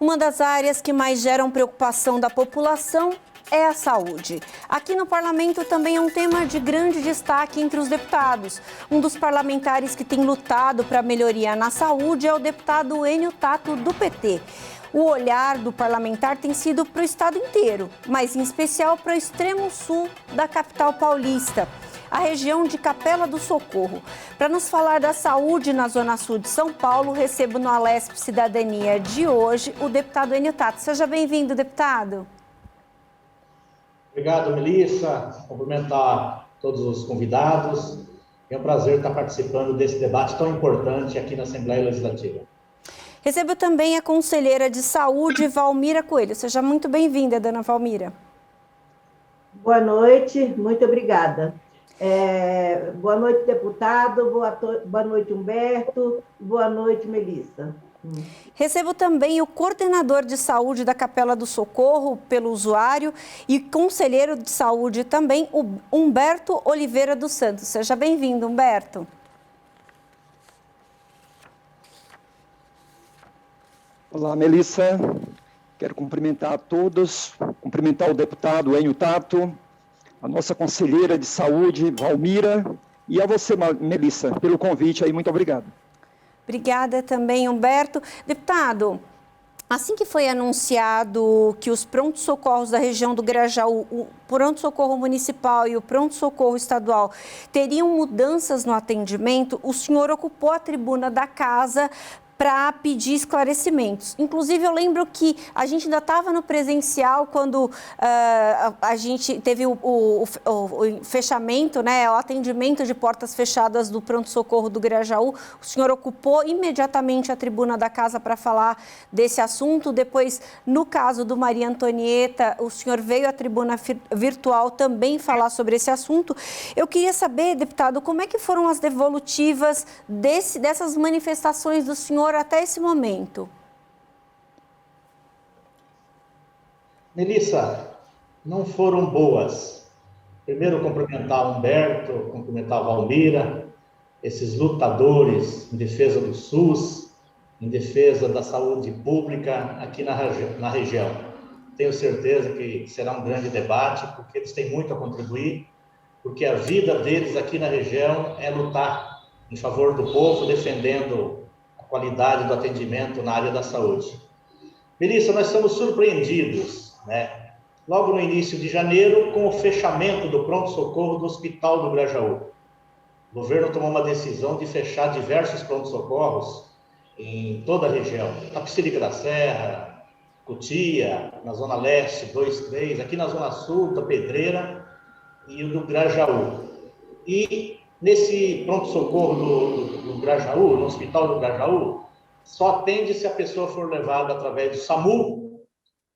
Uma das áreas que mais geram preocupação da população é a saúde. Aqui no parlamento também é um tema de grande destaque entre os deputados. Um dos parlamentares que tem lutado para a melhoria na saúde é o deputado Enio Tato, do PT. O olhar do parlamentar tem sido para o estado inteiro, mas em especial para o extremo sul da capital paulista, a região de Capela do Socorro. Para nos falar da saúde na Zona Sul de São Paulo, recebo no Alesp Cidadania de hoje o deputado Enio Tato. Seja bem-vindo, deputado. Obrigado, Melissa. Cumprimentar todos os convidados. É um prazer estar participando desse debate tão importante aqui na Assembleia Legislativa. Recebo também a conselheira de saúde, Valmira Coelho. Seja muito bem-vinda, dona Valmira. Boa noite, muito obrigada. Boa noite, deputado. Boa noite, Humberto. Boa noite, Melissa. Recebo também o coordenador de saúde da Capela do Socorro pelo usuário e conselheiro de saúde também, o Humberto Oliveira dos Santos. Seja bem-vindo, Humberto. Olá, Melissa. Quero cumprimentar a todos, cumprimentar o deputado Enio Tato, a nossa conselheira de saúde, Valmira, e a você, Melissa, pelo convite aí. Muito obrigado. Obrigada também, Humberto. Deputado, assim que foi anunciado que os prontos-socorros da região do Grajaú, o pronto-socorro municipal e o pronto-socorro estadual teriam mudanças no atendimento, o senhor ocupou a tribuna da casa para pedir esclarecimentos. Inclusive, eu lembro que a gente ainda estava no presencial quando a gente teve o fechamento, né, o atendimento de portas fechadas do pronto-socorro do Grajaú. O senhor ocupou imediatamente a tribuna da casa para falar desse assunto. Depois, no caso do Maria Antonieta, o senhor veio à tribuna virtual também falar sobre esse assunto. Eu queria saber, deputado, como é que foram as devolutivas dessas manifestações do senhor até esse momento? Melissa, não foram boas. Primeiro, cumprimentar o Humberto, cumprimentar a Valmira, esses lutadores em defesa do SUS, em defesa da saúde pública aqui na região. Tenho certeza que será um grande debate, porque eles têm muito a contribuir, porque a vida deles aqui na região é lutar em favor do povo, defendendo qualidade do atendimento na área da saúde. Melissa, nós estamos surpreendidos, né? Logo no início de janeiro, com o fechamento do pronto-socorro do Hospital do Grajaú. O governo tomou uma decisão de fechar diversos pronto-socorros em toda a região. Tapicerica da Serra, Cotia, na Zona Leste, 2, 3, aqui na Zona Sul, da Pedreira e o do Grajaú. E nesse pronto-socorro do Grajaú, no Hospital do Grajaú, só atende se a pessoa for levada através do SAMU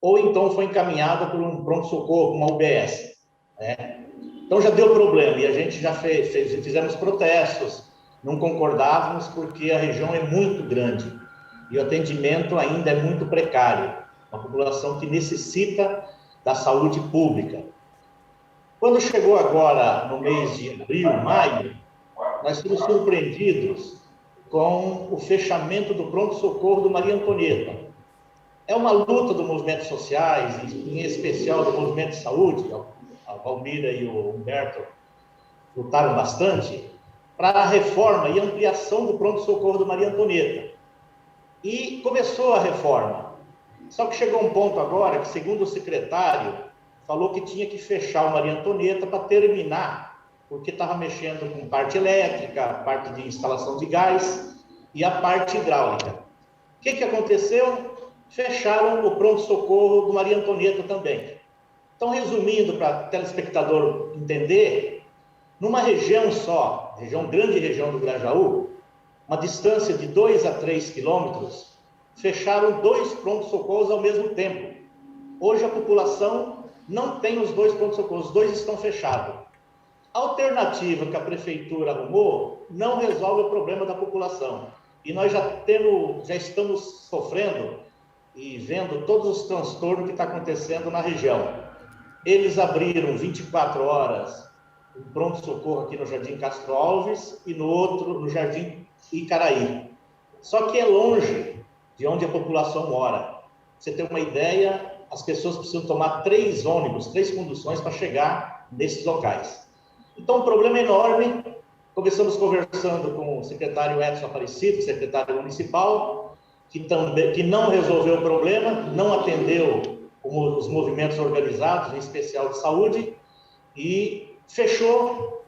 ou então foi encaminhada por um pronto-socorro, uma UBS. Né? Então já deu problema e a gente já fizemos protestos, não concordávamos porque a região é muito grande e o atendimento ainda é muito precário, uma população que necessita da saúde pública. Quando chegou agora, no mês de abril, maio, nós fomos surpreendidos com o fechamento do pronto-socorro do Maria Antonieta. É uma luta dos movimentos sociais, em especial do movimento de saúde, a Valmira e o Humberto lutaram bastante, para a reforma e ampliação do pronto-socorro do Maria Antonieta. E começou a reforma. Só que chegou um ponto agora que, segundo o secretário, falou que tinha que fechar o Maria Antonieta para terminar, porque estava mexendo com parte elétrica, parte de instalação de gás e a parte hidráulica. O que aconteceu? Fecharam o pronto-socorro do Maria Antonieta também. Então, resumindo, para o telespectador entender, numa região só, grande região do Grajaú, uma distância de 2 a 3 quilômetros, fecharam 2 pronto-socorros ao mesmo tempo. Hoje a população não tem os 2 pronto-socorros, os 2 estão fechados. A alternativa que a prefeitura arrumou não resolve o problema da população. E nós já estamos sofrendo e vendo todos os transtornos que está acontecendo na região. Eles abriram 24 horas um pronto-socorro aqui no Jardim Castro Alves e no outro no Jardim Icaraí. Só que é longe de onde a população mora. você ter uma ideia, as pessoas precisam tomar 3 ônibus, 3 conduções para chegar nesses locais. Então, um problema enorme. Começamos conversando com o secretário Edson Aparecido, secretário municipal, que não resolveu o problema, não atendeu os movimentos organizados, em especial de saúde, e fechou,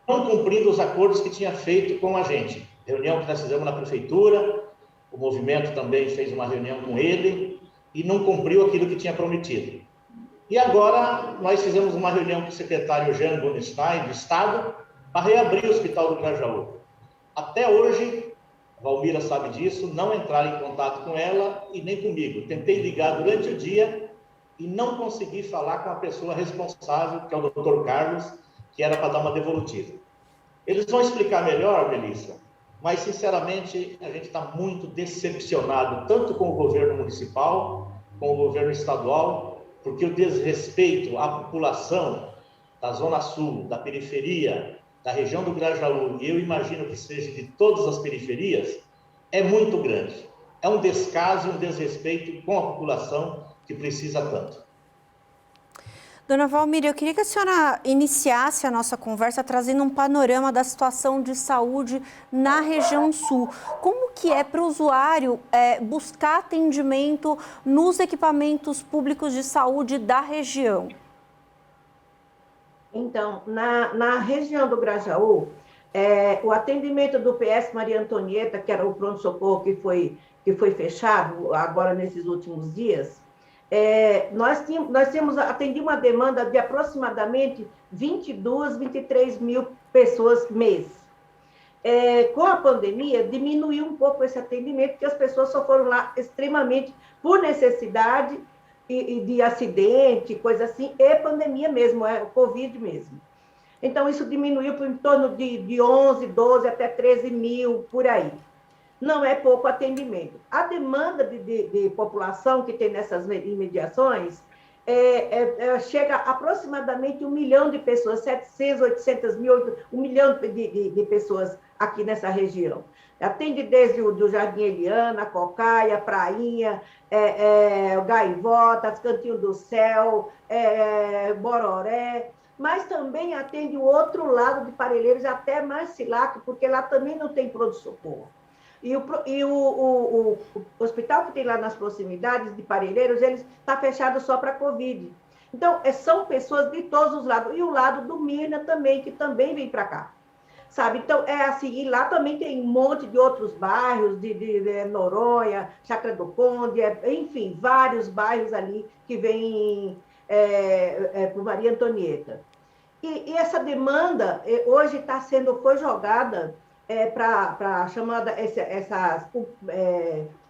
não cumprindo os acordos que tinha feito com a gente. Reunião que nós fizemos na prefeitura, o movimento também fez uma reunião com ele, e não cumpriu aquilo que tinha prometido. E agora, nós fizemos uma reunião com o secretário Jean Bundestein, do Estado, para reabrir o Hospital do Grajaú. Até hoje, a Valmira sabe disso, não entraram em contato com ela e nem comigo. Tentei ligar durante o dia e não consegui falar com a pessoa responsável, que é o Dr. Carlos, que era para dar uma devolutiva. Eles vão explicar melhor, Melissa, mas, sinceramente, a gente está muito decepcionado, tanto com o governo municipal, com o governo estadual, porque o desrespeito à população da Zona Sul, da periferia, da região do Grajaú, e eu imagino que seja de todas as periferias, é muito grande. É um descaso e um desrespeito com a população que precisa tanto. Dona Valmira, eu queria que a senhora iniciasse a nossa conversa trazendo um panorama da situação de saúde na região sul. Como que é para o usuário buscar atendimento nos equipamentos públicos de saúde da região? Então, na região do Grajaú, o atendimento do PS Maria Antonieta, que era o pronto-socorro que foi fechado agora nesses últimos dias, nós tínhamos atendido uma demanda de aproximadamente 22, 23 mil pessoas mês. Com a pandemia, diminuiu um pouco esse atendimento, porque as pessoas só foram lá extremamente por necessidade e de acidente, coisa assim, e pandemia mesmo, o Covid mesmo. Então, isso diminuiu por em torno de 11, 12 até 13 mil, por aí. Não é pouco atendimento. A demanda de população que tem nessas imediações chega a aproximadamente 1 milhão de pessoas, 700, 800 mil, 1 milhão de pessoas aqui nessa região. Atende desde o Jardim Eliana, Cocaia, Prainha, o Gaivotas, Cantinho do Céu, Bororé, mas também atende o outro lado de Parelheiros, até Marcilac, porque lá também não tem pronto-socorro. E o hospital que tem lá nas proximidades de Parelheiros, ele está fechado só para Covid. Então, são pessoas de todos os lados. E o lado do Mirna também, que também vem para cá. Sabe? Então, assim, e lá também tem um monte de outros bairros, de Noronha, Chácara do Conde, enfim, vários bairros ali que vêm por Maria Antonieta. E essa demanda hoje foi jogada para a chamada, essas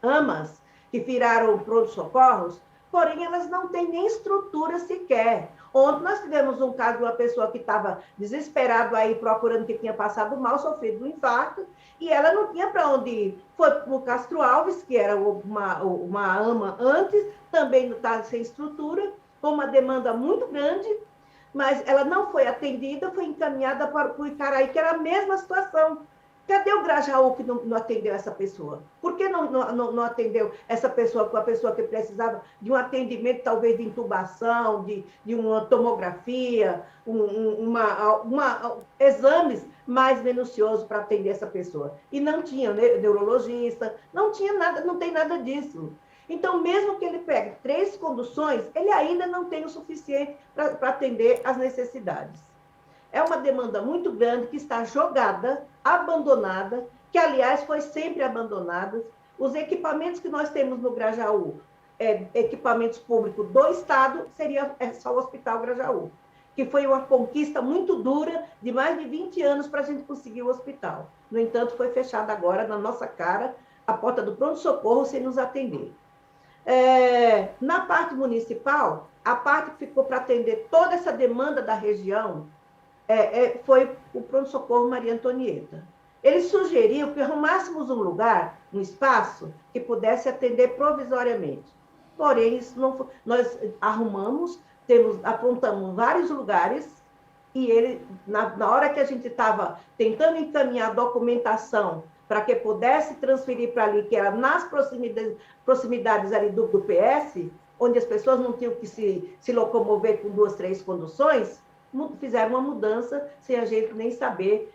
AMAs, que viraram pronto-socorros, porém elas não têm nem estrutura sequer. Ontem nós tivemos um caso de uma pessoa que estava desesperado aí procurando, que tinha passado mal, sofrido um infarto, e ela não tinha para onde ir. Foi para o Castro Alves, que era uma AMA antes, também não está sem estrutura, com uma demanda muito grande, mas ela não foi atendida, foi encaminhada para o Icaraí, que era a mesma situação. Cadê o Grajaú que não atendeu essa pessoa? Por que não atendeu essa pessoa, com a pessoa que precisava de um atendimento, talvez de intubação, de uma tomografia, exames mais minuciosos para atender essa pessoa? E não tinha neurologista, não tinha nada, não tem nada disso. Então, mesmo que ele pegue 3 conduções, ele ainda não tem o suficiente para atender às necessidades. É uma demanda muito grande que está jogada, abandonada, que, aliás, foi sempre abandonada. Os equipamentos que nós temos no Grajaú, equipamentos públicos do Estado, seria só o Hospital Grajaú, que foi uma conquista muito dura, de mais de 20 anos, para a gente conseguir o hospital. No entanto, foi fechado agora, na nossa cara, a porta do pronto-socorro sem nos atender. Na parte municipal, a parte que ficou para atender toda essa demanda da região, foi o pronto-socorro Maria Antonieta. Ele sugeriu que arrumássemos um lugar, um espaço, que pudesse atender provisoriamente. Porém, isso não foi. Nós arrumamos, apontamos vários lugares, e ele, na hora que a gente estava tentando encaminhar a documentação para que pudesse transferir para ali, que era nas proximidades ali do PS, onde as pessoas não tinham que se locomover com 2, 3 conduções, fizeram uma mudança sem a gente nem saber.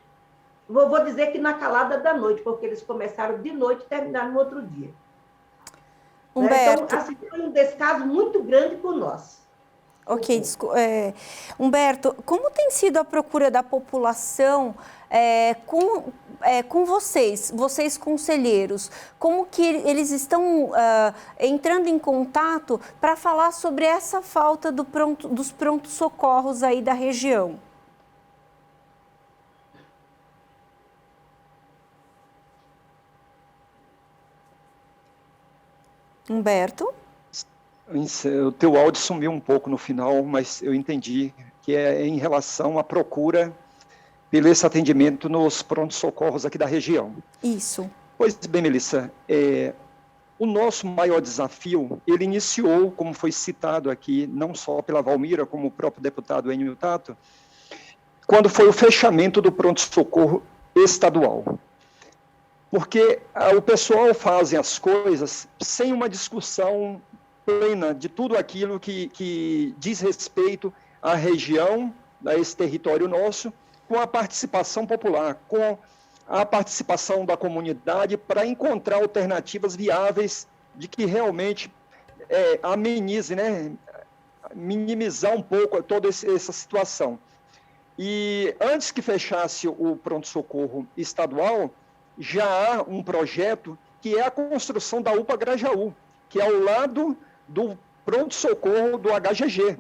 Vou dizer que na calada da noite, porque eles começaram de noite e terminaram no outro dia. Humberto. Então, assim, foi um descaso muito grande por nós. Ok, Humberto, como tem sido a procura da população com vocês conselheiros? Como que eles estão entrando em contato para falar sobre essa falta dos prontos-socorros aí da região? Humberto? O teu áudio sumiu um pouco no final, mas eu entendi que é em relação à procura pelo esse atendimento nos prontos-socorros aqui da região. Isso. Pois bem, Melissa, o nosso maior desafio, ele iniciou, como foi citado aqui, não só pela Valmira, como o próprio deputado Enio Tato, quando foi o fechamento do pronto-socorro estadual. Porque o pessoal faz as coisas sem uma discussão plena de tudo aquilo que diz respeito à região, a esse território nosso, com a participação popular, com a participação da comunidade para encontrar alternativas viáveis de que realmente amenize, né, minimizar um pouco toda essa situação. E antes que fechasse o pronto-socorro estadual, já há um projeto que é a construção da UPA Grajaú, que é ao lado do pronto-socorro do HGG.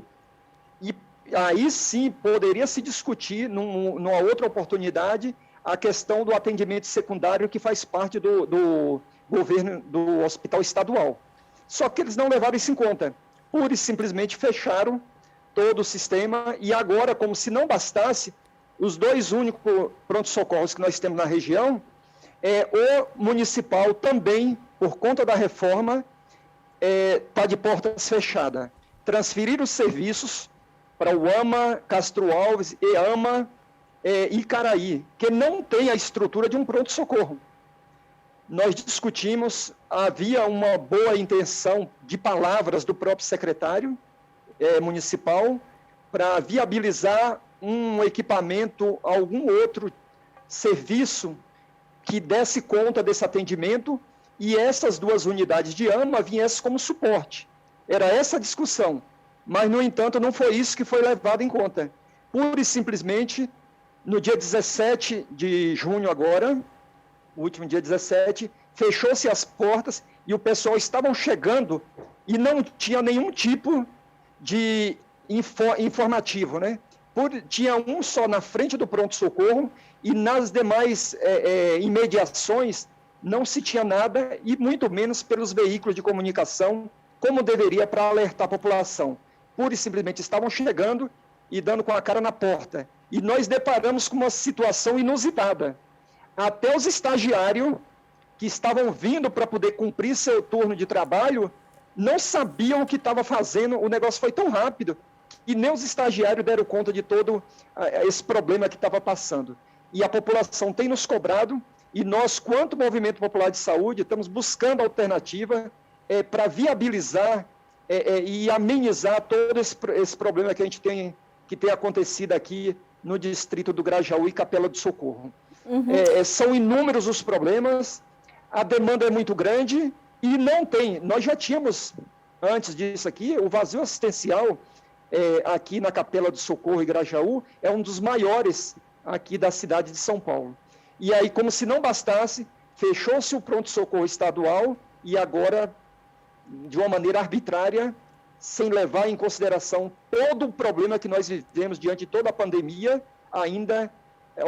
E aí sim poderia se discutir, numa outra oportunidade, a questão do atendimento secundário que faz parte do governo do hospital estadual. Só que eles não levaram isso em conta. Pura e simplesmente fecharam todo o sistema e agora, como se não bastasse, os 2 únicos pronto-socorros que nós temos na região, o municipal também, por conta da reforma, está de portas fechadas. Transferir os serviços para o AMA, Castro Alves, EAMA, Icaraí, que não tem a estrutura de um pronto-socorro. Nós discutimos, havia uma boa intenção de palavras do próprio secretário municipal para viabilizar um equipamento, algum outro serviço que desse conta desse atendimento e essas 2 unidades de AMA viessem como suporte. Era essa a discussão, mas, no entanto, não foi isso que foi levado em conta. Pura e simplesmente, no dia 17 de junho agora, o último dia 17, fechou-se as portas e o pessoal estavam chegando e não tinha nenhum tipo de informativo, né? Tinha um só na frente do pronto-socorro e nas demais imediações não se tinha nada e muito menos pelos veículos de comunicação, como deveria para alertar a população. Pura e simplesmente estavam chegando e dando com a cara na porta. E nós deparamos com uma situação inusitada. Até os estagiários que estavam vindo para poder cumprir seu turno de trabalho não sabiam o que estava fazendo, o negócio foi tão rápido e nem os estagiários deram conta de todo esse problema que estava passando. E a população tem nos cobrado, e nós, quanto Movimento Popular de Saúde, estamos buscando alternativa para viabilizar e amenizar todo esse problema que a gente tem acontecido aqui no distrito do Grajaú e Capela do Socorro. Uhum. São inúmeros os problemas, a demanda é muito grande e não tem. Nós já tínhamos, antes disso aqui, o vazio assistencial aqui na Capela do Socorro e Grajaú é um dos maiores aqui da cidade de São Paulo. E aí, como se não bastasse, fechou-se o pronto-socorro estadual e agora, de uma maneira arbitrária, sem levar em consideração todo o problema que nós vivemos diante de toda a pandemia, ainda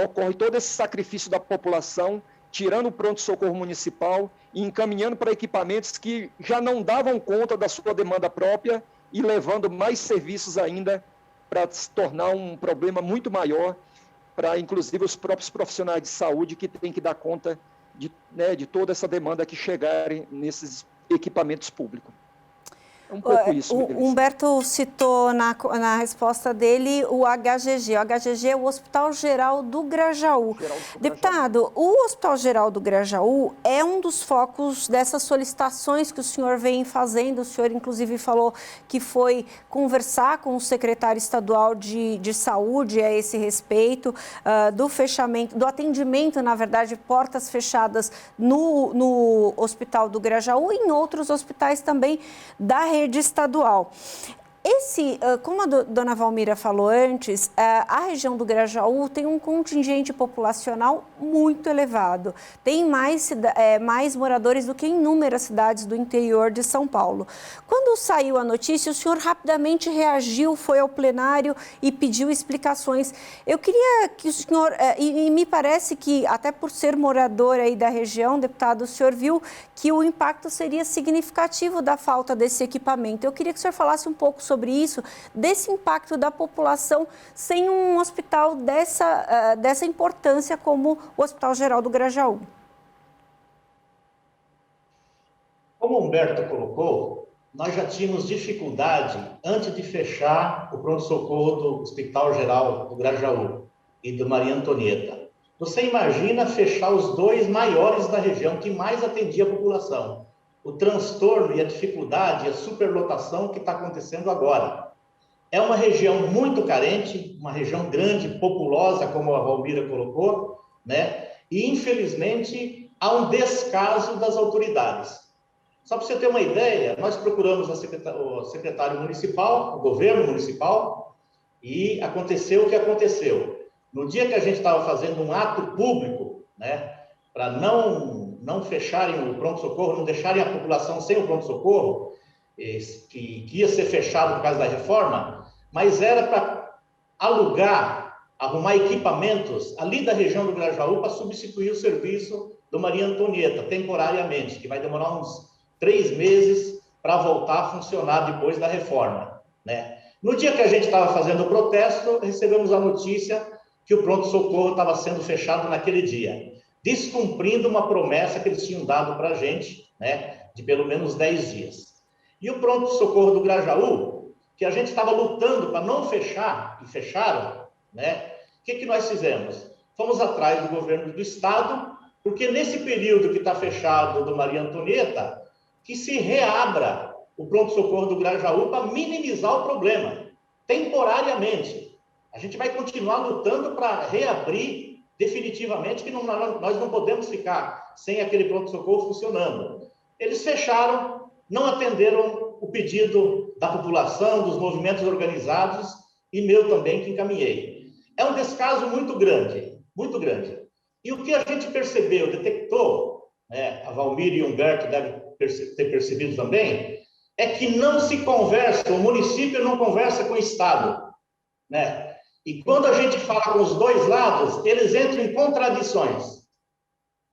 ocorre todo esse sacrifício da população, tirando o pronto-socorro municipal e encaminhando para equipamentos que já não davam conta da sua demanda própria e levando mais serviços ainda para se tornar um problema muito maior para, inclusive, os próprios profissionais de saúde que têm que dar conta de toda essa demanda que chegarem nesses equipamentos públicos. É um pouco isso, o Humberto citou na resposta dele o HGG. O HGG é o Hospital Geral do Grajaú. Deputado, o Hospital Geral do Grajaú é um dos focos dessas solicitações que o senhor vem fazendo. O senhor, inclusive, falou que foi conversar com o secretário estadual de saúde a esse respeito, do fechamento, do atendimento, na verdade, portas fechadas no Hospital do Grajaú e em outros hospitais também da rede estadual. Como a dona Valmira falou antes, a região do Grajaú tem um contingente populacional muito elevado. Tem mais moradores do que inúmeras cidades do interior de São Paulo. Quando saiu a notícia, o senhor rapidamente reagiu, foi ao plenário e pediu explicações. Eu queria que o senhor, e me parece que, até por ser morador aí da região, deputado, o senhor viu que o impacto seria significativo da falta desse equipamento. Eu queria que o senhor falasse um pouco sobre isso, desse impacto da população sem um hospital dessa importância como o Hospital Geral do Grajaú. Como o Humberto colocou, nós já tínhamos dificuldade antes de fechar o pronto-socorro do Hospital Geral do Grajaú e do Maria Antonieta. Você imagina fechar os dois maiores da região que mais atendia a população. O transtorno e a dificuldade, a superlotação que está acontecendo agora. É uma região muito carente, uma região grande, populosa, como a Valmira colocou, né? E, infelizmente, há um descaso das autoridades. Só para você ter uma ideia, nós procuramos o secretário municipal, o governo municipal, e aconteceu o que aconteceu. No dia que a gente estava fazendo um ato público, né, para não fecharem o pronto-socorro, não deixarem a população sem o pronto-socorro, que ia ser fechado por causa da reforma, mas era para alugar, arrumar equipamentos ali da região do Grajaú para substituir o serviço do Maria Antonieta, temporariamente, que vai demorar uns 3 meses para voltar a funcionar depois da reforma, né? No dia que a gente estava fazendo o protesto, recebemos a notícia que o pronto-socorro estava sendo fechado naquele dia, descumprindo uma promessa que eles tinham dado para a gente, né, de pelo menos 10 dias. E o pronto-socorro do Grajaú, que a gente estava lutando para não fechar, e fecharam, né, o que nós fizemos? Fomos atrás do governo do estado, porque nesse período que está fechado do Maria Antonieta, que se reabra o pronto-socorro do Grajaú para minimizar o problema, temporariamente. A gente vai continuar lutando para reabrir definitivamente, que nós não podemos ficar sem aquele pronto-socorro funcionando. Eles fecharam, não atenderam o pedido da população, dos movimentos organizados e meu também, que encaminhei. É um descaso muito grande, muito grande. E o que a gente percebeu, detectou, né, a Valmira e o Humberto devem ter percebido também, é que não se conversa, o município não conversa com o Estado, né? E quando a gente fala com os dois lados, eles entram em contradições.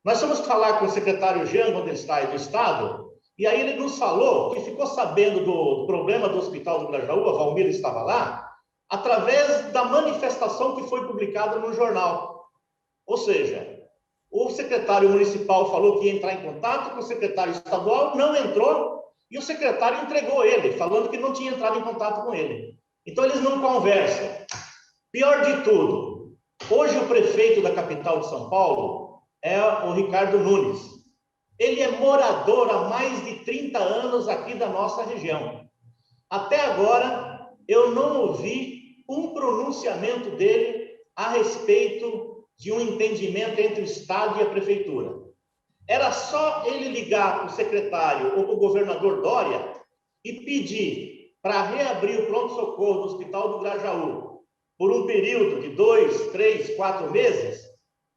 Nós fomos falar com o secretário Jean Gondenstein do Estado, e aí ele nos falou que ficou sabendo do problema do Hospital do Grajaú, a Valmira estava lá, através da manifestação que foi publicada no jornal. Ou seja, o secretário municipal falou que ia entrar em contato com o secretário estadual, não entrou, e o secretário entregou ele, falando que não tinha entrado em contato com ele. Então, eles não conversam. Pior de tudo, hoje o prefeito da capital de São Paulo é o Ricardo Nunes. Ele é morador há mais de 30 anos aqui da nossa região. Até agora, eu não ouvi um pronunciamento dele a respeito de um entendimento entre o Estado e a prefeitura. Era só ele ligar para o secretário ou para o governador Dória e pedir para reabrir o pronto-socorro do Hospital do Grajaú por um período de 2, 3, 4 meses,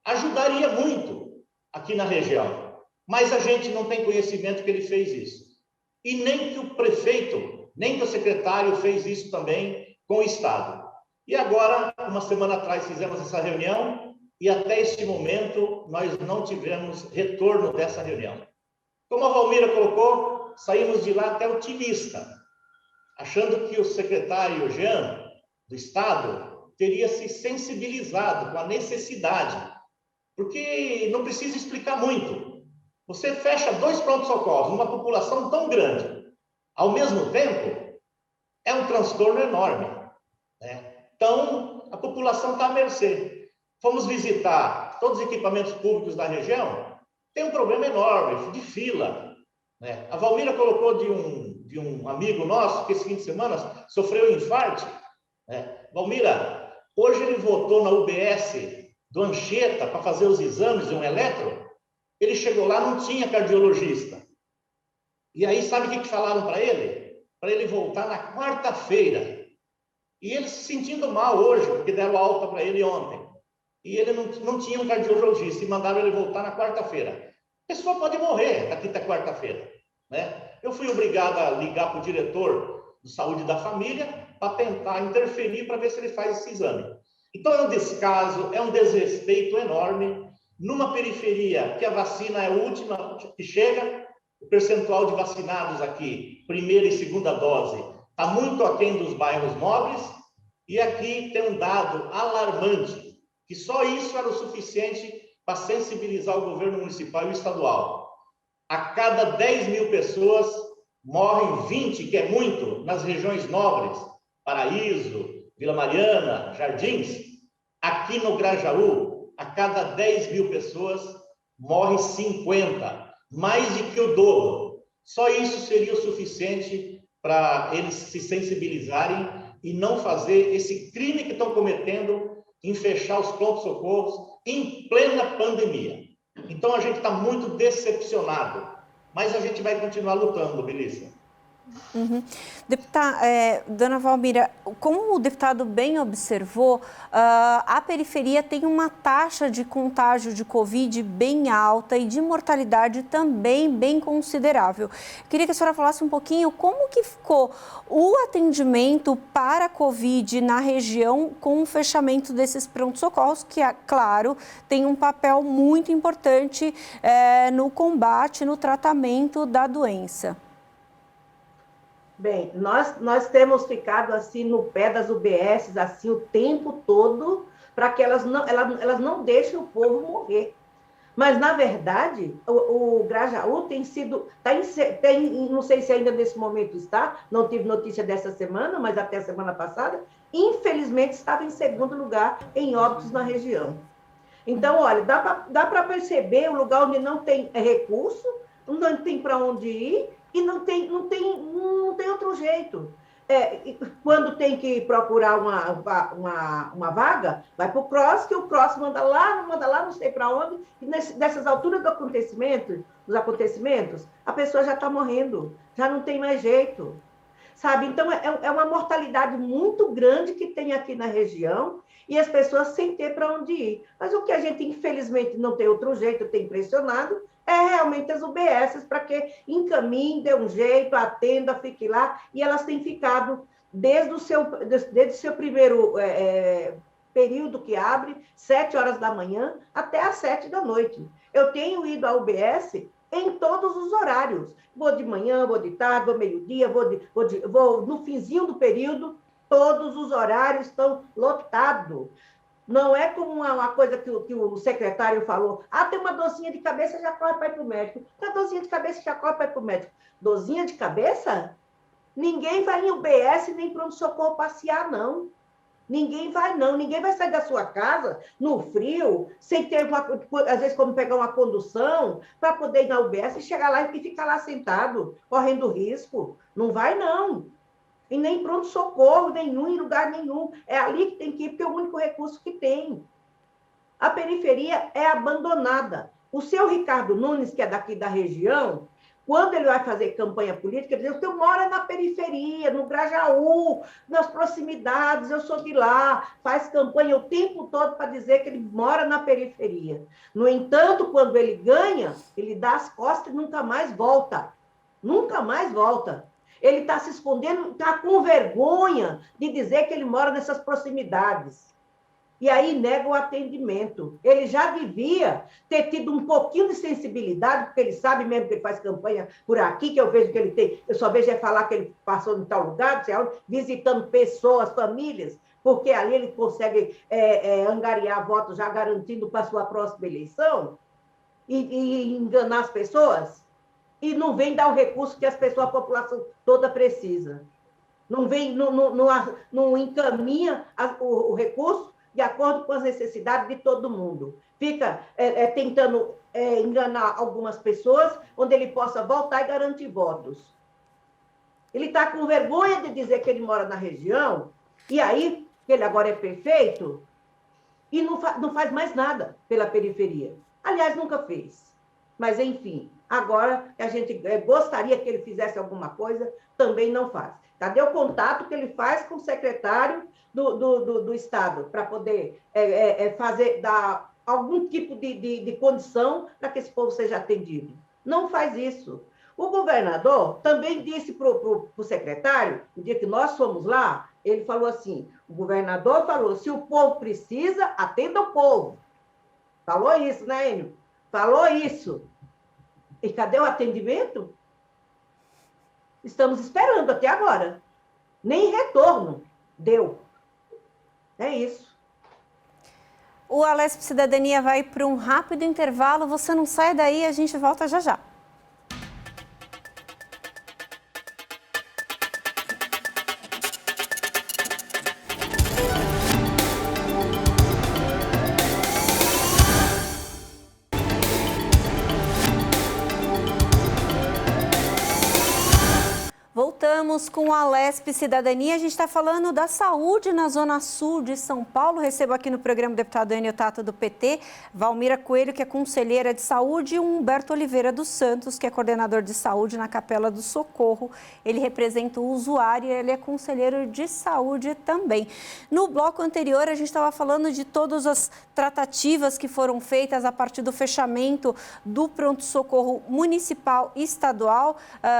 ajudaria muito aqui na região. Mas a gente não tem conhecimento que ele fez isso. E nem que o prefeito, nem que o secretário fez isso também com o Estado. E agora, uma semana atrás, fizemos essa reunião e até este momento nós não tivemos retorno dessa reunião. Como a Valmira colocou, saímos de lá até otimista, achando que o secretário Jean do Estado teria se sensibilizado com a necessidade, porque não precisa explicar muito. Você fecha 2 prontos-socorros numa população tão grande, Ao mesmo tempo, é um transtorno enorme, né? Então, a população está à mercê. Fomos visitar todos os equipamentos públicos da região, tem um problema enorme de fila, né? A Valmira colocou de um amigo nosso que esse fim de semana sofreu um infarto, né? Valmira, hoje ele voltou na UBS do Anchieta para fazer os exames de um eletro, ele chegou lá, não tinha cardiologista. E aí, sabe o que falaram para ele? Para ele voltar na quarta-feira. E ele se sentindo mal hoje, porque deram alta para ele ontem. E ele não tinha um cardiologista e mandaram ele voltar na quarta-feira. A pessoa pode morrer daqui até quarta-feira, né? Eu fui obrigado a ligar para o diretor de saúde da família para tentar interferir para ver se ele faz esse exame. Então, é um descaso, é um desrespeito enorme. Numa periferia que a vacina é a última que chega, o percentual de vacinados aqui, primeira e segunda dose, está muito aquém dos bairros nobres, e aqui tem um dado alarmante, que só isso era o suficiente para sensibilizar o governo municipal e o estadual. A cada 10 mil pessoas, morrem 20, que é muito, nas regiões nobres, Paraíso, Vila Mariana, Jardins. Aqui no Grajaú, a cada 10 mil pessoas, morrem 50, mais do que o dobro. Só isso seria o suficiente para eles se sensibilizarem e não fazer esse crime que estão cometendo em fechar os prontos-socorros em plena pandemia. Então, a gente está muito decepcionado, mas a gente vai continuar lutando, Melissa. Uhum. Dona Valmira, como o deputado bem observou, a periferia tem uma taxa de contágio de Covid bem alta e de mortalidade também bem considerável. Queria que a senhora falasse um pouquinho como que ficou o atendimento para Covid na região com o fechamento desses prontos-socorros, que, claro, tem um papel muito importante no combate, no tratamento da doença. Bem, nós temos ficado assim no pé das UBSs assim o tempo todo para que elas não deixem o povo morrer. Mas, na verdade, o Grajaú tem sido, não sei se ainda nesse momento está, não tive notícia dessa semana, mas até a semana passada, infelizmente estava em segundo lugar em óbitos na região. Então, olha, dá para perceber o lugar onde não tem recurso, não tem para onde ir, e não tem outro jeito. Quando tem que procurar uma vaga, vai para o CROSS, que o CROSS manda lá, não sei para onde, e nessas alturas dos acontecimentos, a pessoa já está morrendo, já não tem mais jeito. Sabe? Então, é uma mortalidade muito grande que tem aqui na região, e as pessoas sem ter para onde ir. Mas o que a gente, infelizmente, não tem outro jeito, tem pressionado, é realmente as UBSs, para que encaminhem, dê um jeito, atenda, fique lá, e elas têm ficado desde o seu primeiro período que abre, 7 horas da manhã, até às 7 da noite. Eu tenho ido à UBS em todos os horários. Vou de manhã, vou de tarde, vou meio-dia, vou no finzinho do período, todos os horários estão lotados. Não é como uma coisa que o secretário falou, tem uma dorzinha de cabeça, já corre para ir para o médico. Tem uma dorzinha de cabeça, já corre para ir para o médico. Dorzinha de cabeça? Ninguém vai em UBS nem pronto-socorro passear, não. Ninguém vai, não. Ninguém vai sair da sua casa, no frio, sem ter, às vezes, como pegar uma condução, para poder ir na UBS e chegar lá e ficar lá sentado, correndo risco. Não vai, não. E nem pronto-socorro, nenhum, em lugar nenhum. É ali que tem que ir, porque é o único recurso que tem. A periferia é abandonada. O seu Ricardo Nunes, que é daqui da região, quando ele vai fazer campanha política, ele diz: eu moro na periferia, no Grajaú, nas proximidades, eu sou de lá, faz campanha o tempo todo para dizer que ele mora na periferia. No entanto, quando ele ganha, ele dá as costas e nunca mais volta. Nunca mais volta. Ele está se escondendo, está com vergonha de dizer que ele mora nessas proximidades. E aí nega o atendimento. Ele já devia ter tido um pouquinho de sensibilidade, porque ele sabe mesmo que ele faz campanha por aqui, que eu vejo que ele tem, eu só vejo ele falar que ele passou em tal lugar, visitando pessoas, famílias, porque ali ele consegue angariar votos já garantindo para a sua próxima eleição e enganar as pessoas. e não vem dar o recurso que as pessoas, a população toda precisa. Não vem, não encaminha o recurso de acordo com as necessidades de todo mundo. Fica tentando enganar algumas pessoas, onde ele possa voltar e garantir votos. Ele está com vergonha de dizer que ele mora na região, e aí, ele agora é prefeito, e não faz mais nada pela periferia. Aliás, nunca fez. Mas, enfim, agora a gente gostaria que ele fizesse alguma coisa, também não faz. Cadê o contato que ele faz com o secretário do Estado para poder dar algum tipo de condição para que esse povo seja atendido? Não faz isso. O governador também disse para o secretário, no dia que nós fomos lá, ele falou assim, o governador falou, se o povo precisa, atenda o povo. Falou isso, né, Enio? Falou isso. E cadê o atendimento? Estamos esperando até agora. Nem retorno deu. É isso. O Alesp Cidadania vai para um rápido intervalo. Você não sai daí, a gente volta já já. Voltamos com a Alesp Cidadania. A gente está falando da saúde na Zona Sul de São Paulo. Recebo aqui no programa o deputado Enio Tato, do PT, Valmira Coelho, que é conselheira de saúde, e o Humberto Oliveira dos Santos, que é coordenador de saúde na Capela do Socorro. Ele representa o usuário e ele é conselheiro de saúde também. No bloco anterior, a gente estava falando de todas as tratativas que foram feitas a partir do fechamento do pronto-socorro municipal e estadual.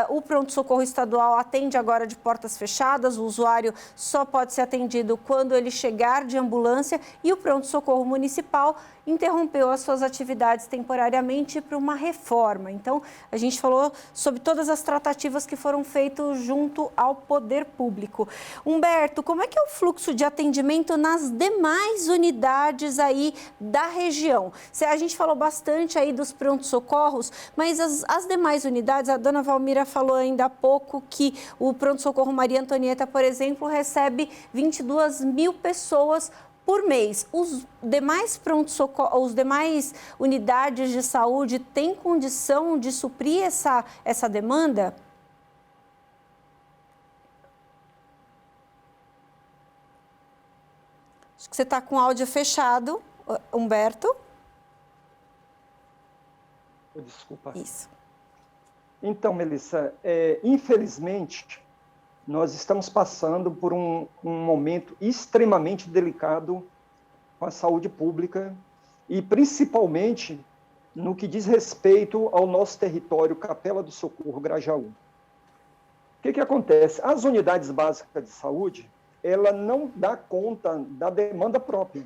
O pronto-socorro estadual atende agora de portas fechadas, o usuário só pode ser atendido quando ele chegar de ambulância, e o pronto-socorro municipal interrompeu as suas atividades temporariamente para uma reforma. Então, a gente falou sobre todas as tratativas que foram feitas junto ao poder público. Humberto, como é que é o fluxo de atendimento nas demais unidades aí da região? A gente falou bastante aí dos pronto-socorros, mas as demais unidades, a dona Valmira falou ainda há pouco que o pronto-socorro Maria Antonieta, por exemplo, recebe 22 mil pessoas por mês. Os demais pronto-socorro, os demais unidades de saúde têm condição de suprir essa demanda? Acho que você está com o áudio fechado, Humberto. Desculpa. Isso. Então, Melissa, infelizmente, nós estamos passando por um momento extremamente delicado com a saúde pública e, principalmente, no que diz respeito ao nosso território, Capela do Socorro, Grajaú. O que acontece? As unidades básicas de saúde, ela não dá conta da demanda própria.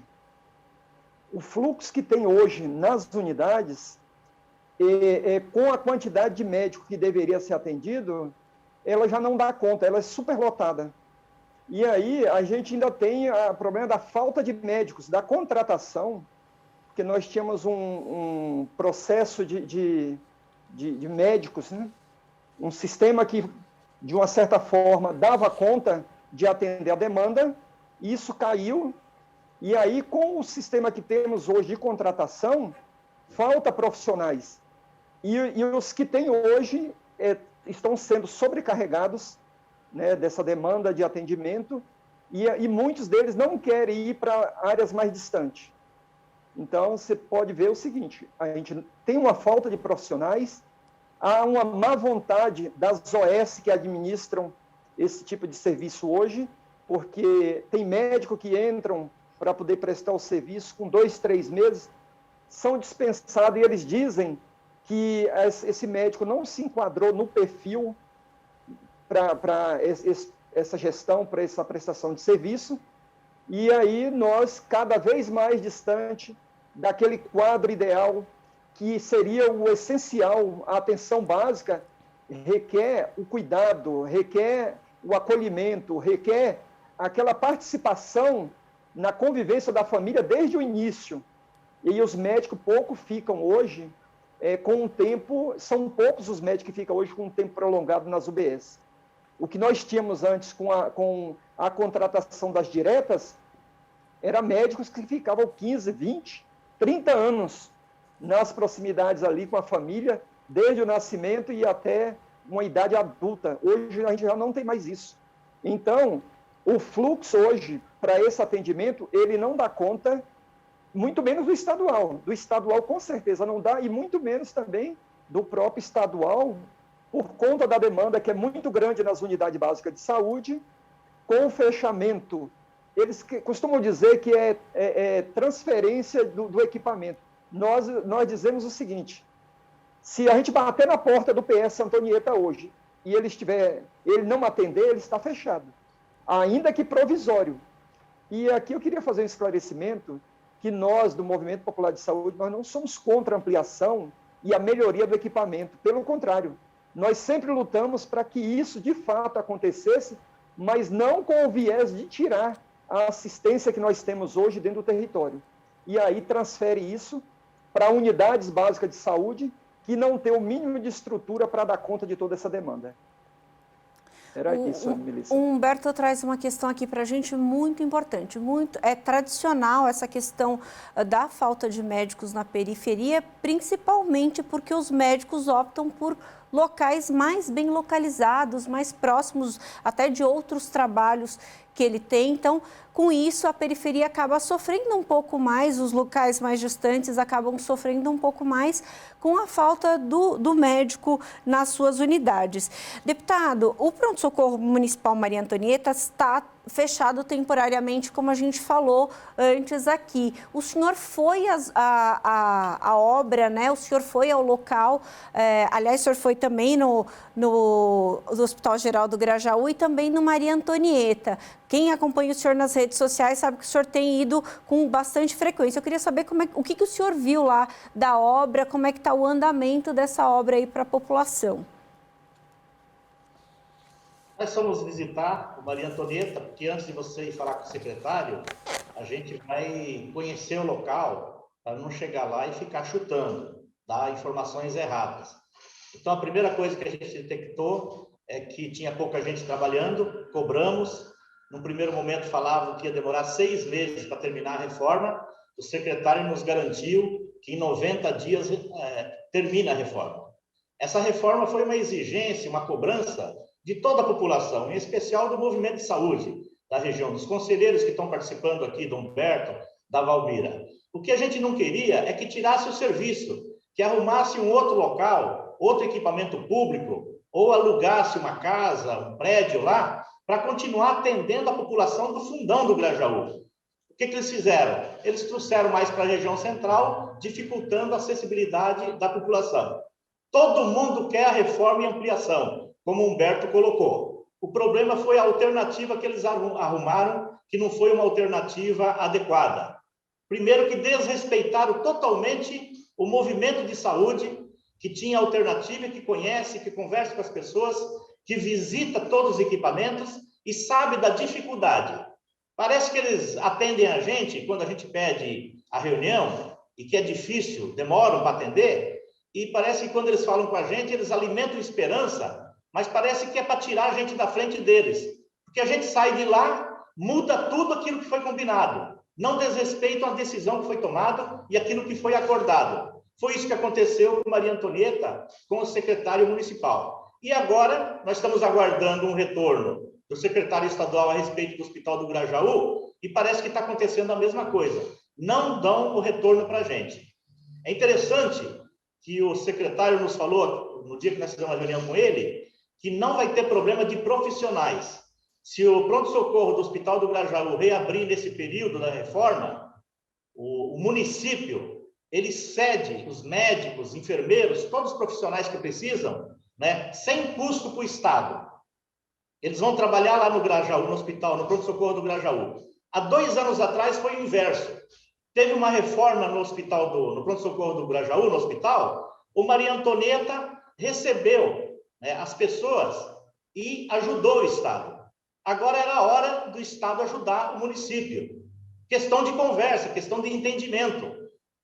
O fluxo que tem hoje nas unidades, com a quantidade de médico que deveria ser atendido, ela já não dá conta, ela é superlotada. E aí a gente ainda tem o problema da falta de médicos, da contratação, porque nós tínhamos um processo de médicos, né? Um sistema que, de uma certa forma, dava conta de atender a demanda, e isso caiu, e aí com o sistema que temos hoje de contratação, falta profissionais. E os que tem hoje estão sendo sobrecarregados, né, dessa demanda de atendimento, e muitos deles não querem ir para áreas mais distantes. Então, você pode ver o seguinte, a gente tem uma falta de profissionais, há uma má vontade das OS que administram esse tipo de serviço hoje, porque tem médico que entram para poder prestar o serviço com 2, 3 meses, são dispensados e eles dizem que esse médico não se enquadrou no perfil para essa gestão, para essa prestação de serviço, e aí nós, cada vez mais distante daquele quadro ideal, que seria o essencial, a atenção básica, requer o cuidado, requer o acolhimento, requer aquela participação na convivência da família desde o início. E os médicos pouco ficam hoje com um tempo, são poucos os médicos que ficam hoje com um tempo prolongado nas UBS. O que nós tínhamos antes com a contratação das diretas, era médicos que ficavam 15, 20, 30 anos nas proximidades ali com a família, desde o nascimento e até uma idade adulta. Hoje a gente já não tem mais isso. Então, o fluxo hoje, para esse atendimento, ele não dá conta, muito menos do estadual. Do estadual, com certeza, não dá, e muito menos também do próprio estadual, por conta da demanda que é muito grande nas unidades básicas de saúde, com o fechamento. Eles costumam dizer que é transferência do equipamento. Nós dizemos o seguinte: se a gente bater na porta do PS Antonieta hoje e ele não atender, ele está fechado, ainda que provisório. E aqui eu queria fazer um esclarecimento que nós, do Movimento Popular de Saúde, nós não somos contra a ampliação e a melhoria do equipamento. Pelo contrário, nós sempre lutamos para que isso de fato acontecesse, mas não com o viés de tirar a assistência que nós temos hoje dentro do território. E aí transfere isso para unidades básicas de saúde que não tem o mínimo de estrutura para dar conta de toda essa demanda. Era isso, Melissa. O Humberto traz uma questão aqui para a gente muito importante. É tradicional essa questão da falta de médicos na periferia, principalmente porque os médicos optam por locais mais bem localizados, mais próximos até de outros trabalhos que ele tem. Então, com isso, a periferia acaba sofrendo um pouco mais, os locais mais distantes acabam sofrendo um pouco mais com a falta do médico nas suas unidades. Deputado, o pronto-socorro municipal Maria Antonieta está fechado temporariamente, como a gente falou antes aqui. O senhor foi à obra, né? O senhor foi ao local, aliás, o senhor foi também no Hospital Geral do Grajaú e também no Maria Antonieta. Quem acompanha o senhor nas redes sociais sabe que o senhor tem ido com bastante frequência. Eu queria saber o que o senhor viu lá da obra, como é que está o andamento dessa obra aí para a população. Nós fomos visitar o Maria Antonieta, porque antes de você ir falar com o secretário, a gente vai conhecer o local para não chegar lá e ficar chutando, dar informações erradas. Então, a primeira coisa que a gente detectou é que tinha pouca gente trabalhando, cobramos. No primeiro momento falavam que ia demorar 6 meses para terminar a reforma. O secretário nos garantiu que em 90 dias termina a reforma. Essa reforma foi uma exigência, uma cobrança de toda a população, em especial do movimento de saúde da região, dos conselheiros que estão participando aqui, do Humberto, da Valmira. O que a gente não queria é que tirasse o serviço, que arrumasse um outro local, outro equipamento público, ou alugasse uma casa, um prédio lá, para continuar atendendo a população do fundão do Grajaú. O que eles fizeram? Eles trouxeram mais para a região central, dificultando a acessibilidade da população. Todo mundo quer a reforma e ampliação, como o Humberto colocou. O problema foi a alternativa que eles arrumaram, que não foi uma alternativa adequada. Primeiro, que desrespeitaram totalmente o movimento de saúde, que tinha alternativa, que conhece, que conversa com as pessoas, que visita todos os equipamentos e sabe da dificuldade. Parece que eles atendem a gente quando a gente pede a reunião e que é difícil, demoram para atender, e parece que quando eles falam com a gente, eles alimentam esperança, mas parece que é para tirar a gente da frente deles, porque a gente sai de lá, muda tudo aquilo que foi combinado, não desrespeitam a decisão que foi tomada e aquilo que foi acordado. Foi isso que aconteceu com Maria Antonieta, com o secretário municipal. E agora, nós estamos aguardando um retorno do secretário estadual a respeito do Hospital do Grajaú, e parece que está acontecendo a mesma coisa. Não dão o retorno para a gente. É interessante que o secretário nos falou, no dia que nós fizemos uma reunião com ele, que não vai ter problema de profissionais. Se o pronto-socorro do Hospital do Grajaú reabrir nesse período da reforma, o município, ele cede os médicos, enfermeiros, todos os profissionais que precisam, né, sem custo para o Estado. Eles vão trabalhar lá no Grajaú, no hospital, no pronto-socorro do Grajaú. Há 2 anos atrás foi o inverso. Teve uma reforma no pronto-socorro do Grajaú, no hospital, o Maria Antonieta recebeu, né, as pessoas e ajudou o Estado. Agora era a hora do Estado ajudar o município. Questão de conversa, questão de entendimento,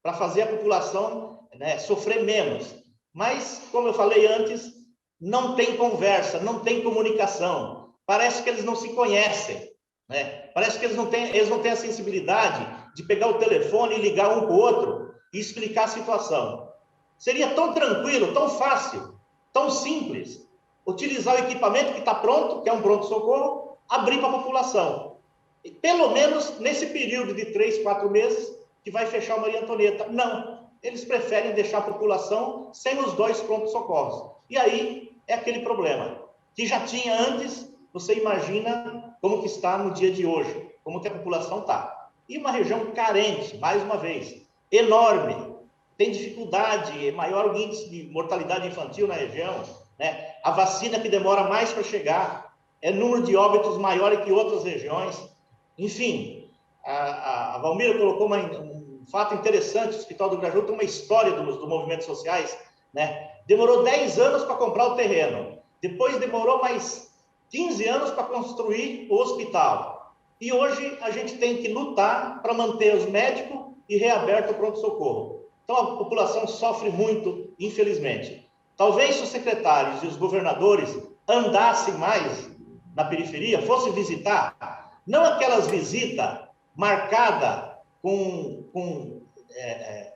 para fazer a população, né, sofrer menos. Mas, como eu falei antes, não tem conversa, não tem comunicação. Parece que eles não se conhecem, né? Parece que eles não têm a sensibilidade de pegar o telefone e ligar um para o outro e explicar a situação. Seria tão tranquilo, tão fácil, tão simples, utilizar o equipamento que está pronto, que é um pronto-socorro, abrir para a população. E, pelo menos nesse período de 3, 4 meses, que vai fechar o Maria Antonieta. Não, eles preferem deixar a população sem os 2 pronto-socorros. E aí é aquele problema que já tinha antes. Você imagina como que está no dia de hoje, como que a população está. E uma região carente, mais uma vez, enorme, tem dificuldade, maior índice de mortalidade infantil na região, né? A vacina que demora mais para chegar, número de óbitos maior que outras regiões. Enfim, a Valmira colocou um fato interessante: o Hospital do Grajaú tem uma história dos movimentos sociais, né? Demorou 10 anos para comprar o terreno, depois demorou mais 15 anos para construir o hospital. E hoje a gente tem que lutar para manter os médicos e reaberto o pronto-socorro. Então a população sofre muito, infelizmente. Talvez se os secretários e os governadores andassem mais na periferia, fossem visitar, não aquelas visitas marcadas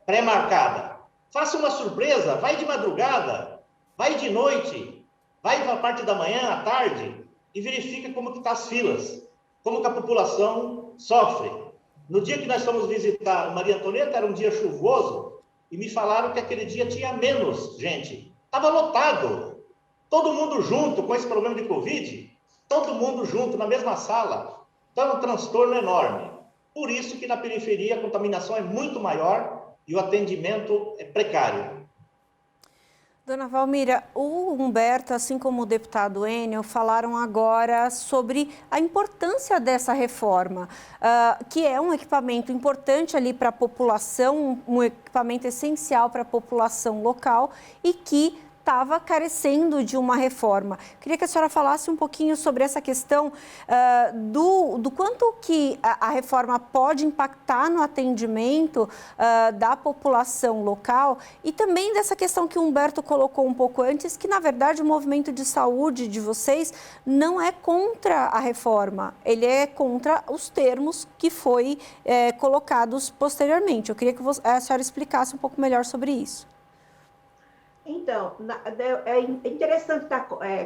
pré-marcada. Faça uma surpresa, vai de madrugada, vai de noite, vai para a parte da manhã, à tarde, e verifica como que estão as filas, como que a população sofre. No dia que nós fomos visitar Maria Antonieta, era um dia chuvoso, e me falaram que aquele dia tinha menos gente. Estava lotado. Todo mundo junto com esse problema de Covid, todo mundo junto na mesma sala. Então é um transtorno enorme. Por isso que na periferia a contaminação é muito maior e o atendimento é precário. Dona Valmira, o Humberto, assim como o deputado Enio, falaram agora sobre a importância dessa reforma, que é um equipamento importante ali para a população, um equipamento essencial para a população local e que estava carecendo de uma reforma. Queria que a senhora falasse um pouquinho sobre essa questão do quanto que a reforma pode impactar no atendimento da população local e também dessa questão que o Humberto colocou um pouco antes, que na verdade o movimento de saúde de vocês não é contra a reforma, ele é contra os termos que foi colocados posteriormente. Eu queria que a senhora explicasse um pouco melhor sobre isso. Então, é interessante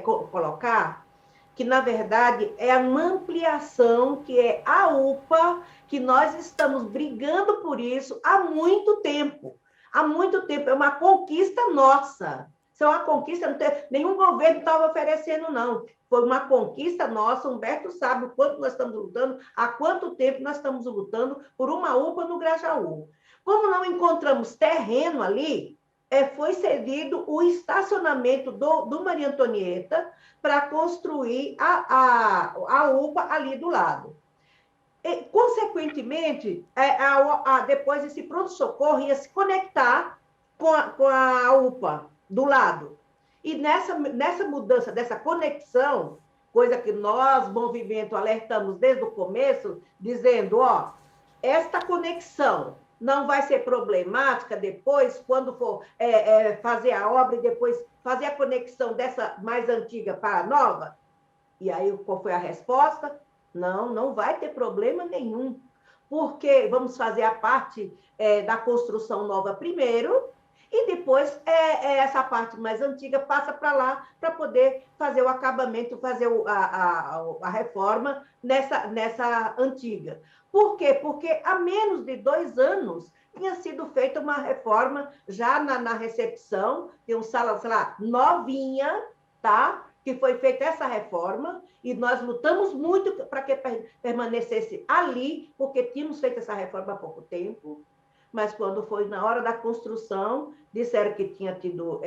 colocar que, na verdade, é uma ampliação, que é a UPA, que nós estamos brigando por isso há muito tempo. Há muito tempo, é uma conquista nossa. Isso é uma conquista, nenhum governo estava oferecendo, não. Foi uma conquista nossa, o Humberto sabe o quanto nós estamos lutando, há quanto tempo nós estamos lutando por uma UPA no Grajaú. Como não encontramos terreno ali, foi cedido o estacionamento do Maria Antonieta para construir a UPA ali do lado. E, consequentemente, depois esse pronto-socorro ia se conectar com a UPA do lado. E nessa mudança, dessa conexão, coisa que nós, movimento, alertamos desde o começo, dizendo, esta conexão não vai ser problemática depois, quando for fazer a obra e depois fazer a conexão dessa mais antiga para a nova? E aí, qual foi a resposta? Não vai ter problema nenhum, porque vamos fazer a parte da construção nova primeiro, e depois essa parte mais antiga passa para lá para poder fazer o acabamento, fazer a reforma nessa antiga. Por quê? Porque há menos de 2 anos tinha sido feita uma reforma já na recepção, tem uma sala, sei lá, novinha, tá? Que foi feita essa reforma, e nós lutamos muito para que permanecesse ali, porque tínhamos feito essa reforma há pouco tempo, mas quando foi na hora da construção, disseram que tinha tido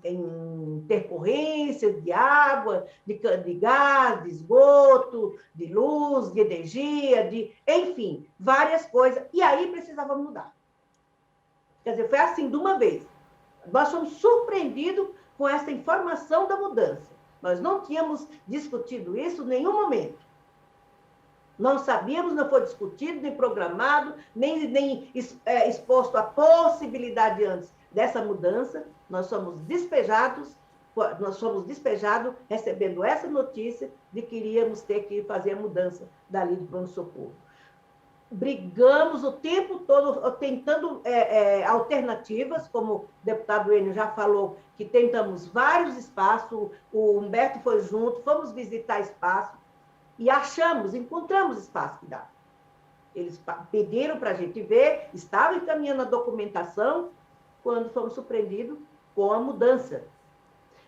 intercorrência de água, de gás, de esgoto, de luz, de energia, enfim, várias coisas, e aí precisava mudar. Quer dizer, foi assim de uma vez. Nós fomos surpreendidos com essa informação da mudança. Nós não tínhamos discutido isso em nenhum momento. Não sabíamos, não foi discutido, nem programado, nem exposto a possibilidade antes dessa mudança. Nós fomos despejados recebendo essa notícia de que iríamos ter que fazer a mudança da lei do pronto-socorro. Brigamos o tempo todo tentando alternativas, como o deputado Enio já falou, que tentamos vários espaços, o Humberto foi junto, fomos visitar espaço e encontramos espaço que dá. Eles pediram para a gente ver, estavam encaminhando a documentação, quando fomos surpreendidos com a mudança.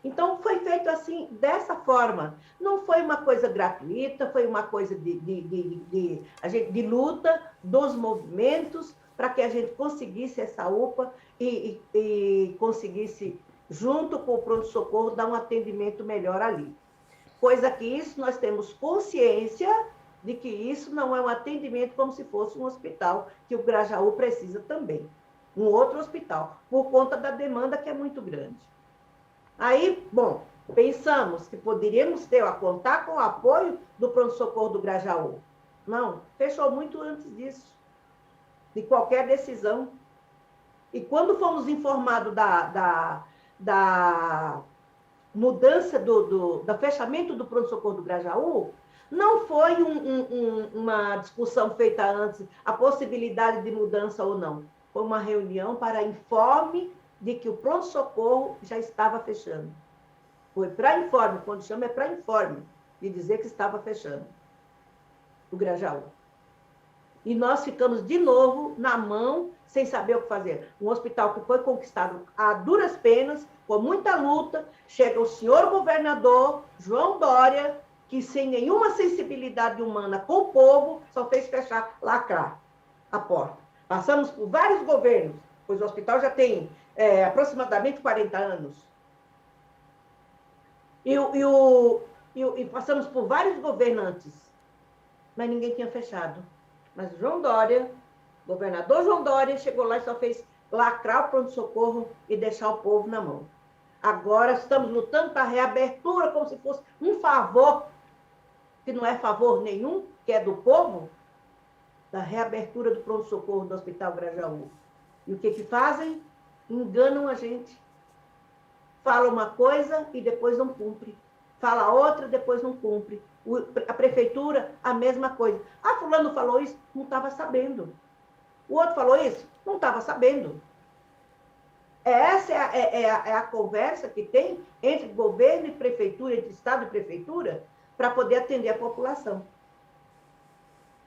Então, foi feito assim, dessa forma. Não foi uma coisa gratuita, foi uma coisa de luta dos movimentos para que a gente conseguisse essa UPA e conseguisse, junto com o pronto-socorro, dar um atendimento melhor ali. Coisa que isso nós temos consciência de que isso não é um atendimento como se fosse um hospital, que o Grajaú precisa também. Um outro hospital, por conta da demanda que é muito grande. Aí, bom, pensamos que poderíamos contar com o apoio do pronto-socorro do Grajaú. Não, fechou muito antes disso, de qualquer decisão. E quando fomos informados da mudança, do fechamento do pronto-socorro do Grajaú, não foi uma discussão feita antes, a possibilidade de mudança ou não. Foi uma reunião para informe de que o pronto-socorro já estava fechando. Foi para informe, quando chama é para informe, de dizer que estava fechando o Grajaú. E nós ficamos de novo na mão, sem saber o que fazer. Um hospital que foi conquistado a duras penas, com muita luta, chega o senhor governador, João Dória, que sem nenhuma sensibilidade humana com o povo, só fez fechar, lacrar a porta. Passamos por vários governos, pois o hospital já tem aproximadamente 40 anos. E passamos por vários governantes, mas ninguém tinha fechado. Mas João Dória, governador João Dória, chegou lá e só fez lacrar o pronto-socorro e deixar o povo na mão. Agora estamos lutando para a reabertura, como se fosse um favor, que não é favor nenhum, que é do povo, da reabertura do pronto-socorro do Hospital Grajaú. E o que fazem? Enganam a gente. Fala uma coisa e depois não cumpre. Fala outra e depois não cumpre. A prefeitura, a mesma coisa. Ah, fulano falou isso? Não estava sabendo. O outro falou isso? Não estava sabendo. Essa é a conversa que tem entre governo e prefeitura, entre Estado e prefeitura, para poder atender a população.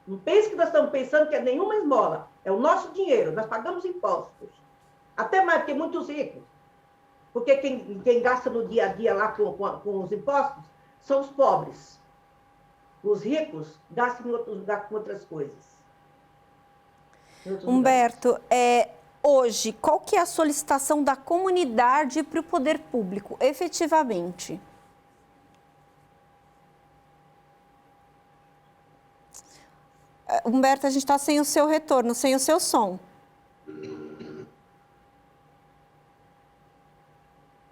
Não pense que nós estamos pensando que é nenhuma esmola. É o nosso dinheiro, nós pagamos impostos. Até mais, porque muitos ricos. Porque quem gasta no dia a dia lá com os impostos são os pobres. Os ricos gastam com outras coisas. Humberto, hoje, qual que é a solicitação da comunidade para o poder público, efetivamente? Humberto, a gente está sem o seu retorno, sem o seu som.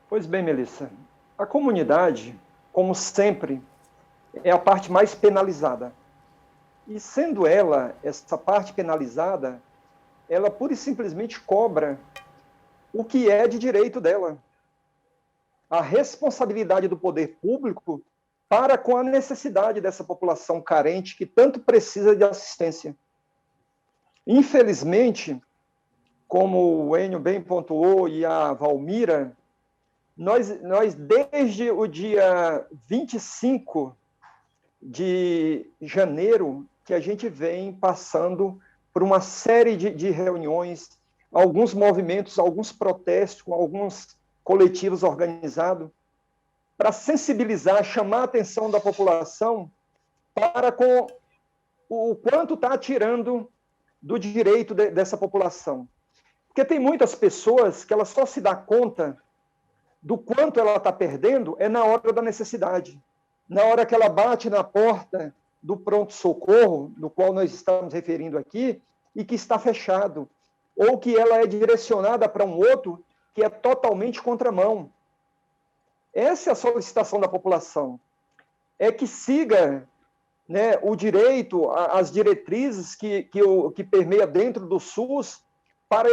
Pois bem, Melissa, a comunidade, como sempre, é a parte mais penalizada. E sendo ela, essa parte penalizada, ela pura e simplesmente cobra o que é de direito dela. A responsabilidade do poder público para com a necessidade dessa população carente que tanto precisa de assistência. Infelizmente, como o Enio bem pontuou e a Valmira, nós desde o dia 25 de janeiro, que a gente vem passando por uma série de reuniões, alguns movimentos, alguns protestos, com alguns coletivos organizados, para sensibilizar, chamar a atenção da população para com o quanto está tirando do direito dessa população. Porque tem muitas pessoas que ela só se dá conta do quanto ela está perdendo na hora da necessidade. Na hora que ela bate na porta do pronto-socorro, no qual nós estamos referindo aqui, e que está fechado, ou que ela é direcionada para um outro que é totalmente contramão. Essa é a solicitação da população, é que siga né, o direito, as diretrizes que permeia dentro do SUS para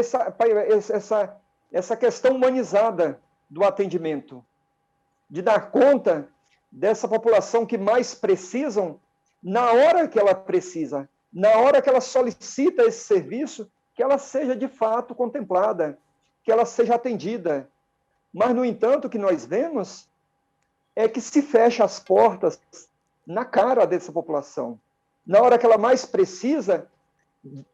essa questão humanizada do atendimento, de dar conta dessa população que mais precisam, na hora que ela precisa, na hora que ela solicita esse serviço, que ela seja de fato contemplada, que ela seja atendida. Mas, no entanto, o que nós vemos é que se fecha as portas na cara dessa população. Na hora que ela mais precisa,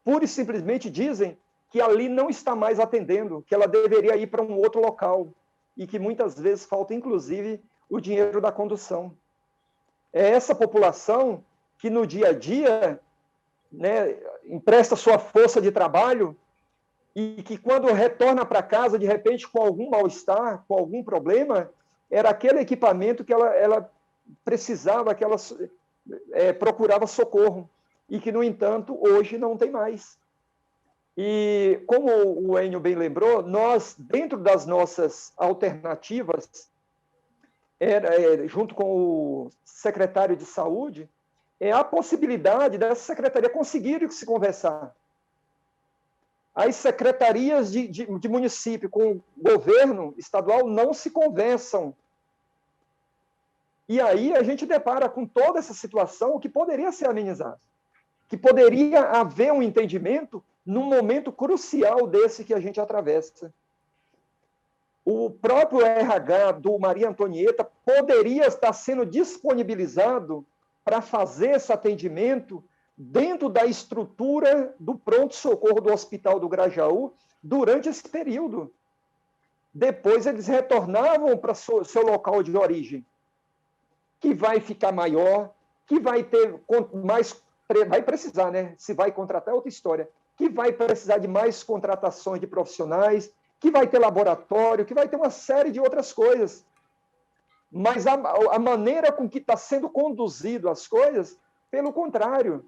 pura e simplesmente dizem que ali não está mais atendendo, que ela deveria ir para um outro local, e que muitas vezes falta, inclusive, o dinheiro da condução. É essa população que, no dia a dia, né, empresta sua força de trabalho e que, quando retorna para casa, de repente, com algum mal-estar, com algum problema, era aquele equipamento que ela precisava, que ela procurava socorro, e que, no entanto, hoje não tem mais. E, como o Enio bem lembrou, nós, dentro das nossas alternativas, junto com o secretário de Saúde, a possibilidade dessa secretaria conseguir se conversar. As secretarias de município com o governo estadual não se conversam. E aí a gente depara com toda essa situação que poderia ser amenizada, que poderia haver um entendimento num momento crucial desse que a gente atravessa. O próprio RH do Maria Antonieta poderia estar sendo disponibilizado para fazer esse atendimento dentro da estrutura do pronto-socorro do Hospital do Grajaú durante esse período. Depois eles retornavam para seu local de origem, que vai ficar maior, que vai ter mais, vai precisar, né? Se vai contratar é outra história, que vai precisar de mais contratações de profissionais, que vai ter laboratório, que vai ter uma série de outras coisas. Mas a maneira com que está sendo conduzido as coisas, pelo contrário,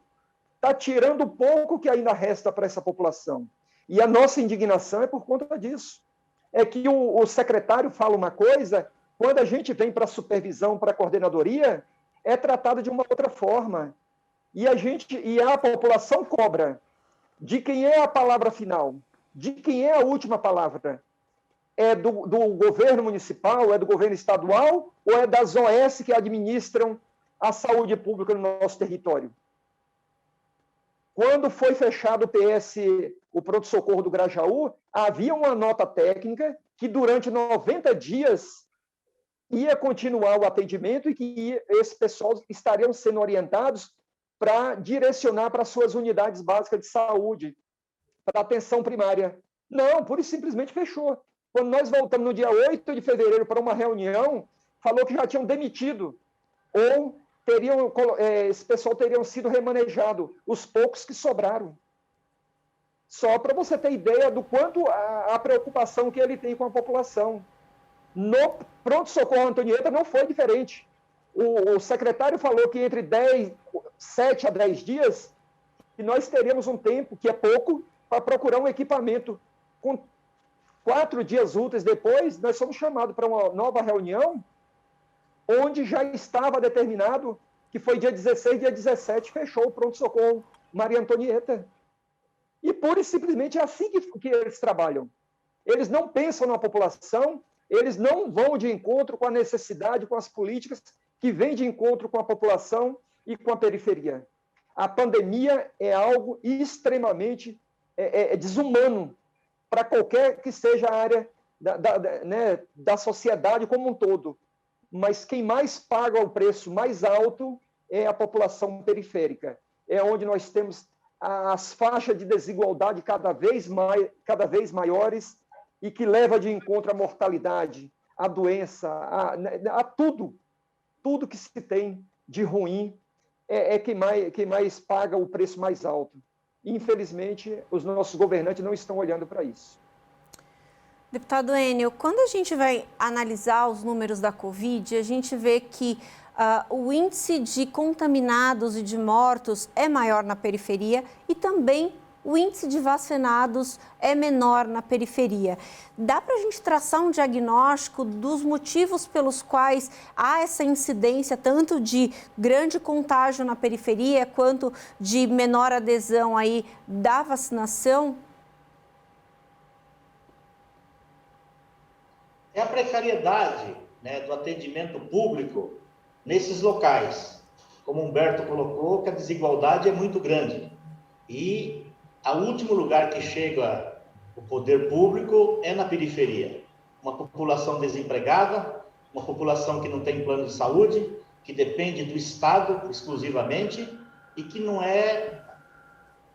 está tirando o pouco que ainda resta para essa população. E a nossa indignação é por conta disso. É que o secretário fala uma coisa, quando a gente vem para a supervisão, para a coordenadoria, é tratado de uma outra forma. E a população cobra de quem é a palavra final, de quem é a última palavra. É do governo municipal, é do governo estadual, ou é das OS que administram a saúde pública no nosso território? Quando foi fechado o pronto-socorro do Grajaú, havia uma nota técnica que, durante 90 dias, ia continuar o atendimento e que esse pessoal estariam sendo orientados para direcionar para suas unidades básicas de saúde, para atenção primária. Não, pura e simplesmente fechou. Quando nós voltamos no dia 8 de fevereiro para uma reunião, falou que já tinham demitido, ou esse pessoal teriam sido remanejado, os poucos que sobraram. Só para você ter ideia do quanto a preocupação que ele tem com a população. No pronto-socorro Antonieta não foi diferente. O secretário falou que entre 7 a 10 dias, que nós teríamos um tempo, que é pouco, para procurar um equipamento. Com 4 dias úteis depois, nós fomos chamados para uma nova reunião, onde já estava determinado que foi dia 16, dia 17, fechou o pronto-socorro Maria Antonieta. E pura e simplesmente é assim que eles trabalham. Eles não pensam na população, eles não vão de encontro com a necessidade, com as políticas que vêm de encontro com a população e com a periferia. A pandemia é algo extremamente desumano para qualquer que seja a área da sociedade como um todo. Mas quem mais paga o preço mais alto é a população periférica. É onde nós temos as faixas de desigualdade cada vez maiores e que leva de encontro a mortalidade, a doença, a tudo. Tudo que se tem de ruim é quem mais paga o preço mais alto. Infelizmente, os nossos governantes não estão olhando para isso. Deputado Enio, quando a gente vai analisar os números da Covid, a gente vê que o índice de contaminados e de mortos é maior na periferia e também o índice de vacinados é menor na periferia. Dá para a gente traçar um diagnóstico dos motivos pelos quais há essa incidência tanto de grande contágio na periferia quanto de menor adesão aí da vacinação? É a precariedade, né, do atendimento público nesses locais. Como o Humberto colocou, que a desigualdade é muito grande. E o último lugar que chega o poder público é na periferia. Uma população desempregada, uma população que não tem plano de saúde, que depende do Estado exclusivamente e que não é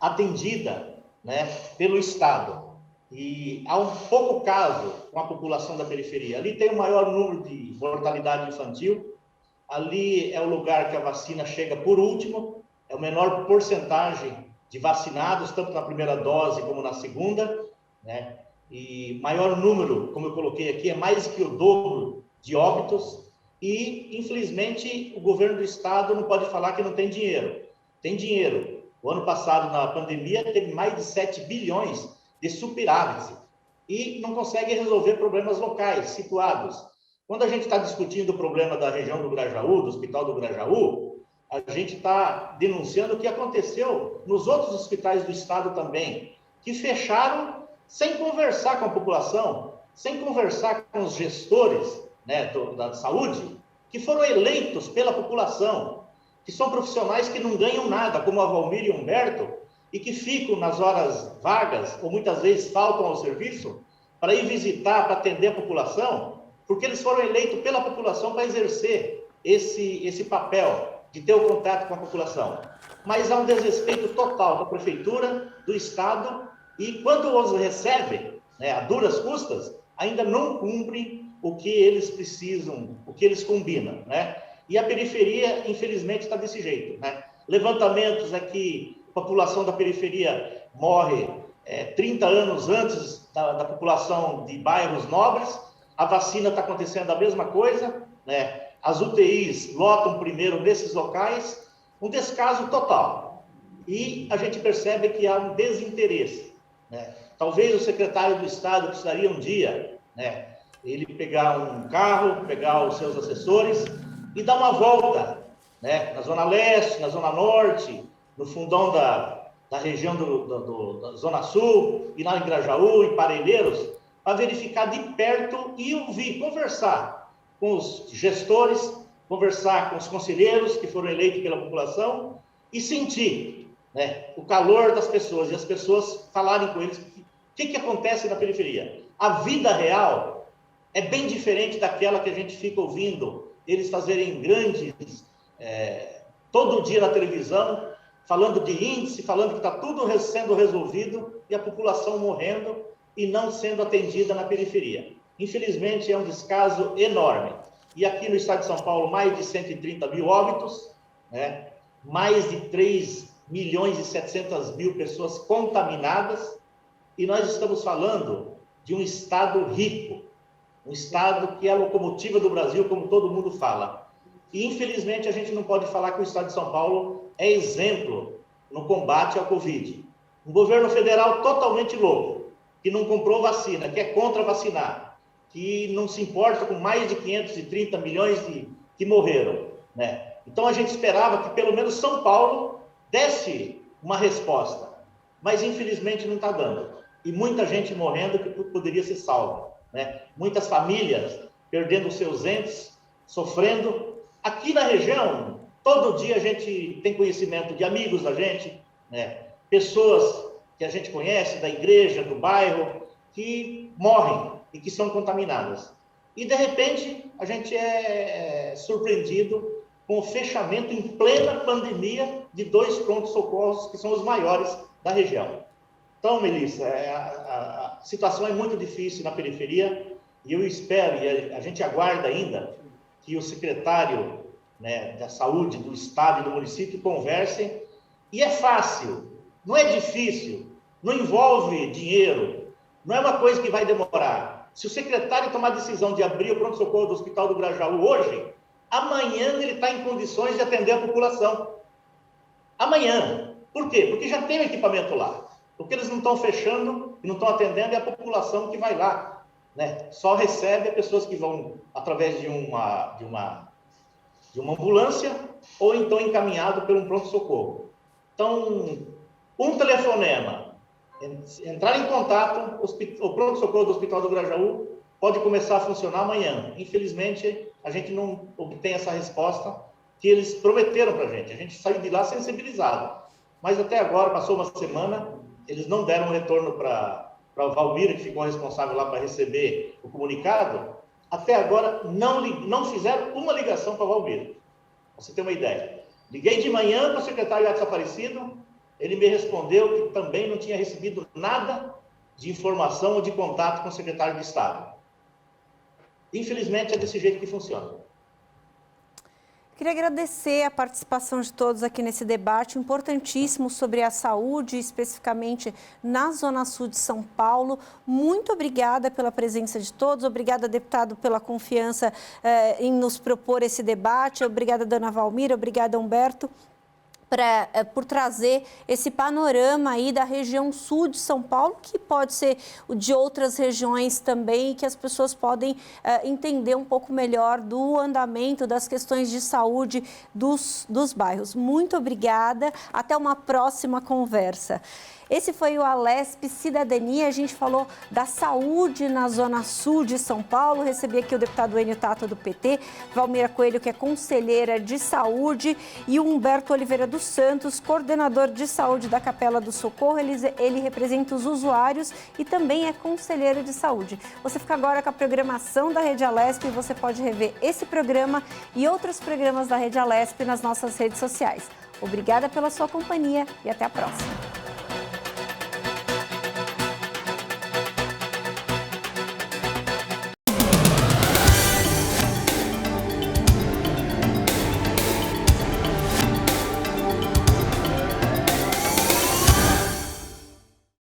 atendida, né, pelo Estado. E há um pouco caso com a população da periferia. Ali tem o maior número de mortalidade infantil, ali é o lugar que a vacina chega por último, é a menor porcentagem de vacinados, tanto na primeira dose como na segunda, né? E maior número, como eu coloquei aqui, é mais que o dobro de óbitos e, infelizmente, o governo do estado não pode falar que não tem dinheiro. Tem dinheiro. O ano passado, na pandemia, teve mais de 7 bilhões de superávit e não consegue resolver problemas locais, situados. Quando a gente está discutindo o problema da região do Grajaú, do Hospital do Grajaú, a gente está denunciando o que aconteceu nos outros hospitais do estado também, que fecharam sem conversar com a população, sem conversar com os gestores, né, da saúde, que foram eleitos pela população, que são profissionais que não ganham nada, como a Valmira e o Humberto, e que ficam nas horas vagas, ou muitas vezes faltam ao serviço, para ir visitar, para atender a população, porque eles foram eleitos pela população para exercer esse papel de ter o contato com a população. Mas há um desrespeito total da prefeitura, do estado, e quando os recebem, né, a duras custas, ainda não cumprem o que eles precisam, o que eles combinam, né? E a periferia, infelizmente, está desse jeito, né? Levantamentos é que a população da periferia morre 30 anos antes da população de bairros nobres. A vacina está acontecendo a mesma coisa, né? As UTIs lotam primeiro nesses locais, um descaso total. E a gente percebe que há um desinteresse, né? Talvez o secretário do Estado precisaria um dia, né, ele pegar um carro, pegar os seus assessores e dar uma volta, né, na Zona Leste, na Zona Norte, no fundão da região da Zona Sul, e lá em Grajaú, em Parelheiros, para verificar de perto e ouvir, conversar com os gestores, conversar com os conselheiros que foram eleitos pela população e sentir, né, o calor das pessoas, e as pessoas falarem com eles o que acontece na periferia. A vida real é bem diferente daquela que a gente fica ouvindo eles fazerem grandes, todo dia na televisão, falando de índice, falando que está tudo sendo resolvido e a população morrendo e não sendo atendida na periferia. Infelizmente, é um descaso enorme. E aqui no estado de São Paulo, mais de 130 mil óbitos, né? Mais de 3 milhões e 700 mil pessoas contaminadas, e nós estamos falando de um estado rico, um estado que é a locomotiva do Brasil, como todo mundo fala. E, infelizmente, a gente não pode falar que o estado de São Paulo é exemplo no combate ao Covid. Um governo federal totalmente louco, que não comprou vacina, que é contra vacinar, que não se importa com mais de 530 milhões que morreram, né? Então, a gente esperava que pelo menos São Paulo desse uma resposta, mas infelizmente não está dando. E muita gente morrendo que poderia ser salva, né? Muitas famílias perdendo seus entes, sofrendo. Aqui na região, todo dia a gente tem conhecimento de amigos da gente, né? Pessoas que a gente conhece, da igreja, do bairro, que morrem e que são contaminadas. E, de repente, a gente é surpreendido com o fechamento em plena pandemia de 2 prontos-socorros, que são os maiores da região. Então, Melissa, a situação é muito difícil na periferia e eu espero, e a gente aguarda ainda, que o secretário, né, da Saúde do Estado e do município conversem. E é fácil, não é difícil, não envolve dinheiro, não é uma coisa que vai demorar. Se o secretário tomar a decisão de abrir o pronto-socorro do Hospital do Grajaú hoje, amanhã ele está em condições de atender a população. Amanhã. Por quê? Porque já tem o equipamento lá. O que eles não estão fechando e não estão atendendo é a população que vai lá, né? Só recebe pessoas que vão através de uma ambulância ou então encaminhado por um pronto-socorro. Então, um telefonema, entrar em contato, o pronto-socorro do Hospital do Grajaú pode começar a funcionar amanhã. Infelizmente, a gente não obtém essa resposta que eles prometeram para a gente. A gente saiu de lá sensibilizado. Mas até agora, passou uma semana, eles não deram um retorno para o Valmira, que ficou responsável lá para receber o comunicado. Até agora, não fizeram uma ligação para o Valmira. Pra você ter uma ideia. Liguei de manhã para o secretário desaparecido, ele me respondeu que também não tinha recebido nada de informação ou de contato com o secretário de Estado. Infelizmente, é desse jeito que funciona. Queria agradecer a participação de todos aqui nesse debate importantíssimo sobre a saúde, especificamente na Zona Sul de São Paulo. Muito obrigada pela presença de todos, obrigada, deputado, pela confiança em nos propor esse debate, obrigada, dona Valmira, obrigada, Humberto, por trazer esse panorama aí da região sul de São Paulo, que pode ser de outras regiões também, que as pessoas podem entender um pouco melhor do andamento das questões de saúde dos bairros. Muito obrigada, até uma próxima conversa. Esse foi o Alesp Cidadania, a gente falou da saúde na Zona Sul de São Paulo. Recebi aqui o deputado Enio Tato do PT, Valmira Coelho, que é conselheira de saúde, e o Humberto Oliveira dos Santos, coordenador de saúde da Capela do Socorro. Ele representa os usuários e também é conselheiro de saúde. Você fica agora com a programação da Rede Alesp e você pode rever esse programa e outros programas da Rede Alesp nas nossas redes sociais. Obrigada pela sua companhia e até a próxima.